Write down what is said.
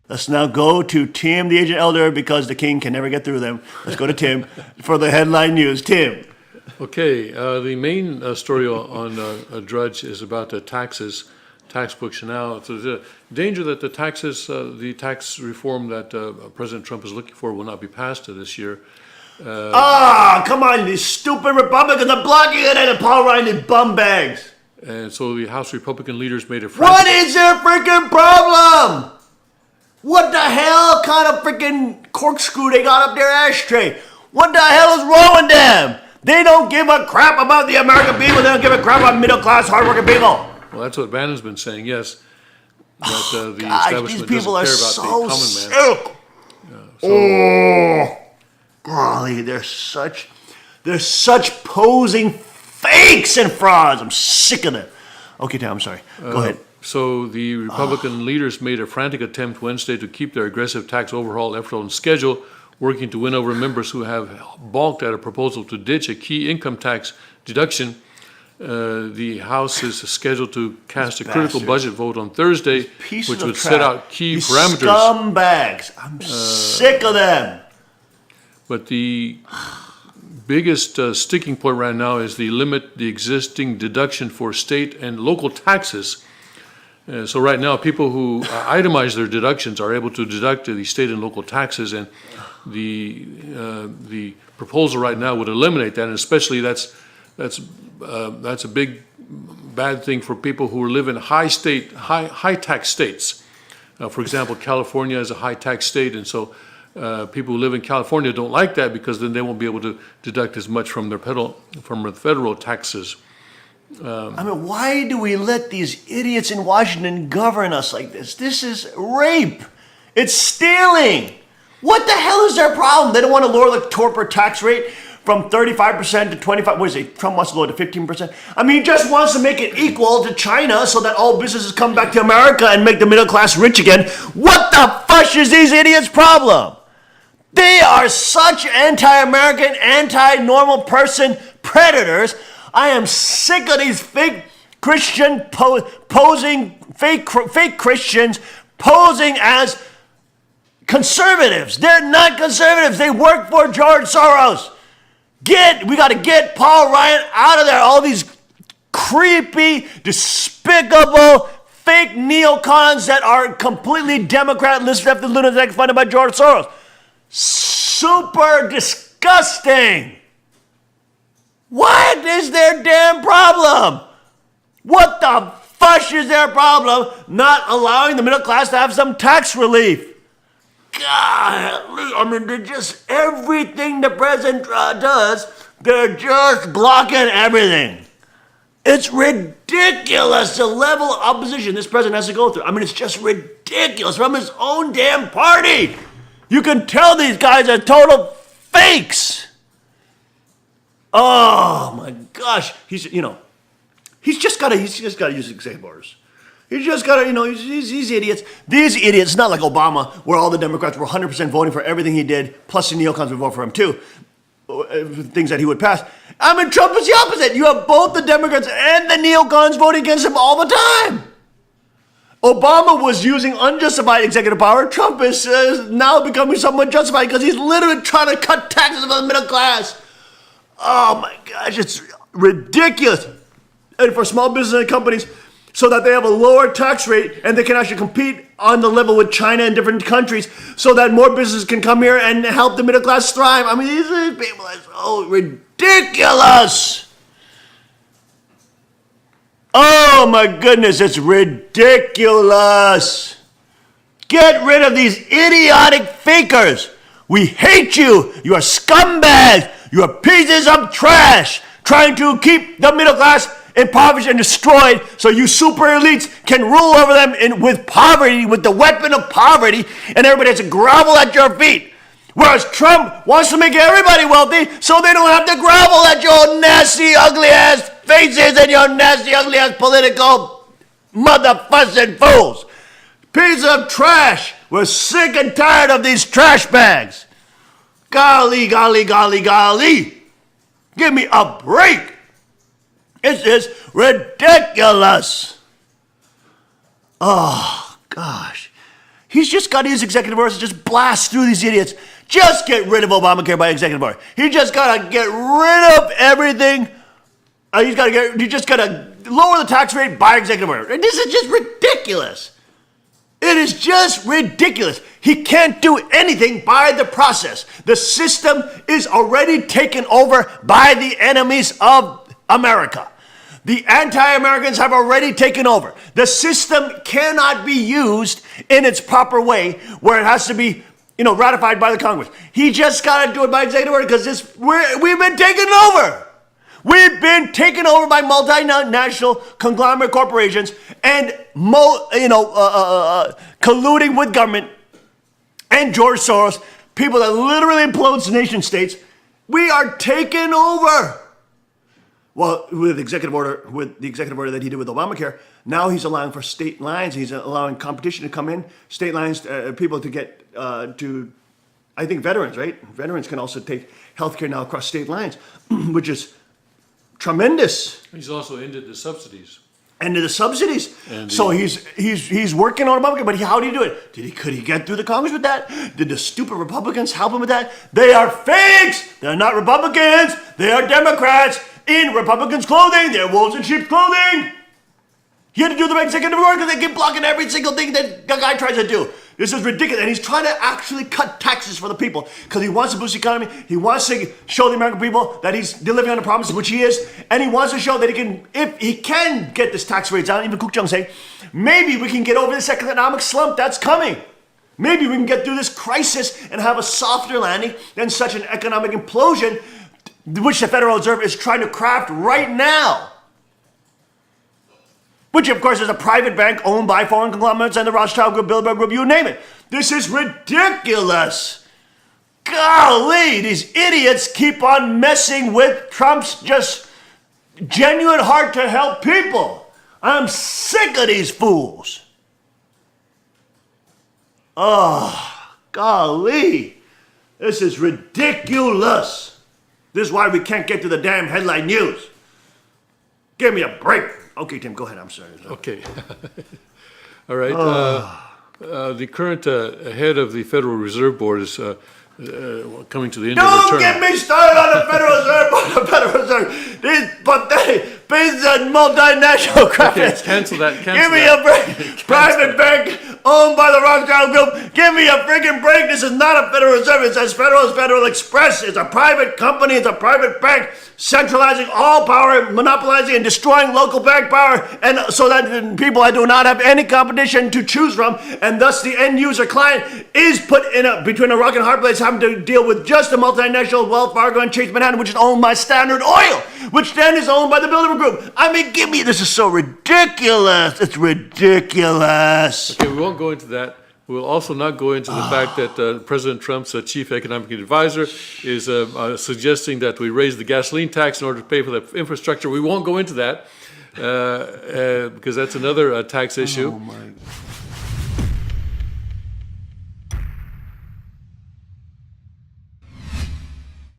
Let's now go to Tim, the agent elder, because the king can never get through them. Let's go to Tim for the headline news. Tim. Okay, the main story on Drudge is about the taxes, tax books. Now, there's a danger that the tax reform that President Trump is looking for will not be passed this year. Come on, these stupid Republicans are blocking it and Paul Ryan in bum bags. And so the House Republican leaders made a What is their freaking problem? What the hell kind of freaking corkscrew they got up their ashtray? What the hell is wrong with them? They don't give a crap about the American people. They don't give a crap about middle-class, hardworking people. Well, that's what Bannon's been saying, yes. That the Gosh, establishment these people doesn't care are about so the common man. sick. Oh, golly, they're such posing fakes and frauds. I'm sick of them. Okay, Tom, I'm sorry. Go ahead. So the Republican leaders made a frantic attempt Wednesday to keep their aggressive tax overhaul effort on schedule, working to win over members who have balked at a proposal to ditch a key income tax deduction. The House is scheduled to cast a critical budget vote on Thursday, which would set out key parameters. Scumbags. I'm sick of them. But the biggest sticking point right now is the limit the existing deduction for state and local taxes. So right now, people who itemize their deductions are able to deduct the state and local taxes, and the proposal right now would eliminate that, and especially that's a big bad thing for people who live in high tax states. For example, California is a high tax state, and so people who live in California don't like that because then they won't be able to deduct as much from their federal taxes. I mean, why do we let these idiots in Washington govern us like this? This is rape. It's stealing. What the hell is their problem? They don't want to lower the corporate tax rate from 35% to 25%. What is it? Trump wants to lower it to 15%. I mean, he just wants to make it equal to China so that all businesses come back to America and make the middle class rich again. What the fuck is these idiots' problem? They are such anti-American, anti-normal person predators. I am sick of these fake Christian fake Christians posing as conservatives. They're not conservatives. They work for George Soros. We got to get Paul Ryan out of there. All these creepy, despicable, fake neocons that are completely Democrat, left the lunatic funded by George Soros. Super disgusting. What is their damn problem? What the fuck is their problem not allowing the middle class to have some tax relief? God, I mean, they're just, everything the president does, they're just blocking everything. It's ridiculous the level of opposition this president has to go through. I mean, it's just ridiculous from his own damn party. You can tell these guys are total fakes. Oh my gosh, he's just got to use executive orders. He's just got to, these idiots. These idiots, not like Obama, where all the Democrats were 100% voting for everything he did, plus the neocons would vote for him too, things that he would pass. I mean, Trump is the opposite. You have both the Democrats and the neocons voting against him all the time. Obama was using unjustified executive power. Trump is now becoming somewhat justified because he's literally trying to cut taxes on the middle class. Oh my gosh, it's ridiculous. And for small business and companies, so that they have a lower tax rate and they can actually compete on the level with China and different countries so that more businesses can come here and help the middle class thrive. I mean, these people are so ridiculous. Oh my goodness, it's ridiculous. Get rid of these idiotic fakers. We hate you. You are scumbags. You are pieces of trash trying to keep the middle class impoverished and destroyed so you super elites can rule over them with poverty, with the weapon of poverty, and everybody has to grovel at your feet. Whereas Trump wants to make everybody wealthy so they don't have to grovel at your nasty, ugly-ass faces and your nasty, ugly-ass political motherfucking fools. Piece of trash. We're sick and tired of these trash bags. Golly, golly, golly, golly. Give me a break. This is ridiculous. Oh, gosh. He's just got his executive orders to just blast through these idiots. Just get rid of Obamacare by executive order. He just got to get rid of everything. You just got to lower the tax rate by executive order. And this is just ridiculous. It is just ridiculous. He can't do anything by the process. The system is already taken over by the enemies of America. The anti-Americans have already taken over. The system cannot be used in its proper way where it has to be, ratified by the Congress. He just got to do it by executive order because we've been taken over. We've been taken over by multinational conglomerate corporations and colluding with government and George Soros, people that literally implodes nation states. We are taken over. Well, with the executive order that he did with Obamacare, now he's allowing for state lines. He's allowing competition to come in. State lines, people to get I think veterans, right? Veterans can also take healthcare now across state lines, which is tremendous. He's also ended the subsidies. Ended the subsidies. So he's working on Obamacare, but how did he do it? Could he get through the Congress with that? Did the stupid Republicans help him with that? They are fakes. They're not Republicans. They are Democrats in Republicans' clothing. They're wolves in sheep's clothing. He had to do the executive order because they keep blocking every single thing that the guy tries to do. This is ridiculous. And he's trying to actually cut taxes for the people because he wants to boost the economy. He wants to show the American people that he's delivering on the promises, which he is. And he wants to show that if he can get this tax rate down, even Cook Chung saying, maybe we can get over this economic slump that's coming. Maybe we can get through this crisis and have a softer landing than such an economic implosion, which the Federal Reserve is trying to craft right now. Which, of course, is a private bank owned by foreign conglomerates and the Rothschild Group, Bilderberg Group, you name it. This is ridiculous. Golly, these idiots keep on messing with Trump's just genuine heart to help people. I'm sick of these fools. Oh, golly. This is ridiculous. This is why we can't get to the damn headline news. Give me a break. Okay, Tim, go ahead. I'm sorry. Okay. All right. The current head of the Federal Reserve Board is coming to the end of her term. Don't get me started on the Federal Reserve. These pathetic pieces of multinational crap. Okay, cancel that. Give me a break. Private bank owned by the Rothschild Group. Give me a freaking break. This is not a Federal Reserve. It's as federal as Federal Express. It's a private company. It's a private bank centralizing all power, monopolizing and destroying local bank power, and so that people do not have any competition to choose from, and thus the end user client is put between a rock and a hard place, having to deal with just a multinational Wells Fargo and Chase Manhattan, which is owned by Standard Oil, which then is owned by the Bilderberg Group. I mean, this is so ridiculous. It's ridiculous. Okay, we won't go into that. We'll also not go into the fact that President Trump's chief economic advisor is suggesting that we raise the gasoline tax in order to pay for the infrastructure. We won't go into that because that's another tax issue. Oh my